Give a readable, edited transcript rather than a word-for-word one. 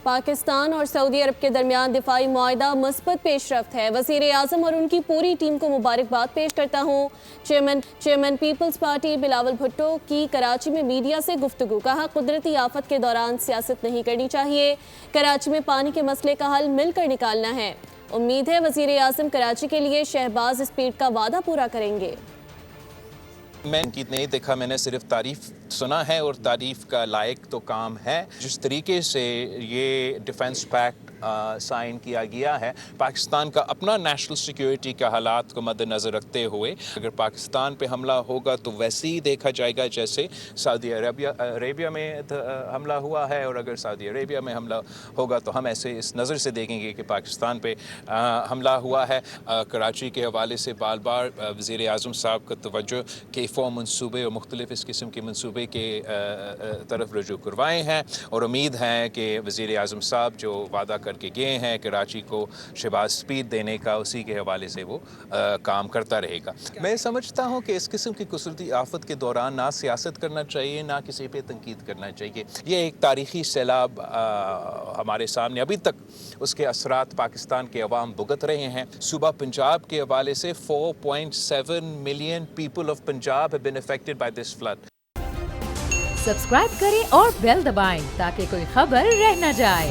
پاکستان اور سعودی عرب کے درمیان دفاعی معاہدہ مثبت پیش رفت ہے۔ وزیر اعظم اور ان کی پوری ٹیم کو مبارکباد پیش کرتا ہوں۔ چیئرمین پیپلز پارٹی بلاول بھٹو کی کراچی میں میڈیا سے گفتگو، کہا قدرتی آفت کے دوران سیاست نہیں کرنی چاہیے، کراچی میں پانی کے مسئلے کا حل مل کر نکالنا ہے۔ امید ہے وزیر اعظم کراچی کے لیے شہباز اسپیڈ کا وعدہ پورا کریں گے۔ میں تنقید نہیں دیکھا، میں نے صرف تعریف سنا ہے اور تعریف کا لائق تو کام ہے۔ جس طریقے سے یہ ڈیفنس پیکٹ سائن کیا گیا ہے، پاکستان کا اپنا نیشنل سیکیورٹی کا حالات کو مد نظر رکھتے ہوئے اگر پاکستان پہ حملہ ہوگا تو ویسے ہی دیکھا جائے گا جیسے سعودی عربیہ میں حملہ ہوا ہے، اور اگر سعودی عربیہ میں حملہ ہوگا تو ہم ایسے اس نظر سے دیکھیں گے کہ پاکستان پہ حملہ ہوا ہے۔ کراچی کے حوالے سے بار بار وزیر اعظم صاحب کا توجہ کہ منصوبے اور مختلف اس قسم کے منصوبے کے طرف رجوع کروائے ہیں، اور امید ہے کہ وزیر اعظم صاحب جو وعدہ کر کے گئے ہیں کراچی کو شہباز اسپیڈ دینے کا، اسی کے حوالے سے وہ کام کرتا رہے گا۔ میں سمجھتا ہوں کہ اس قسم کی قدرتی آفت کے دوران نہ سیاست کرنا چاہیے، نہ کسی پہ تنقید کرنا چاہیے۔ یہ ایک تاریخی سیلاب ہمارے سامنے، ابھی تک اس کے اثرات پاکستان کے عوام بھگت رہے ہیں۔ صوبہ پنجاب کے حوالے سے 4.7 million people of Punjab have been affected by this flood. Subscribe کریں اور بیل دبائیں تاکہ کوئی خبر رہ نہ جائے۔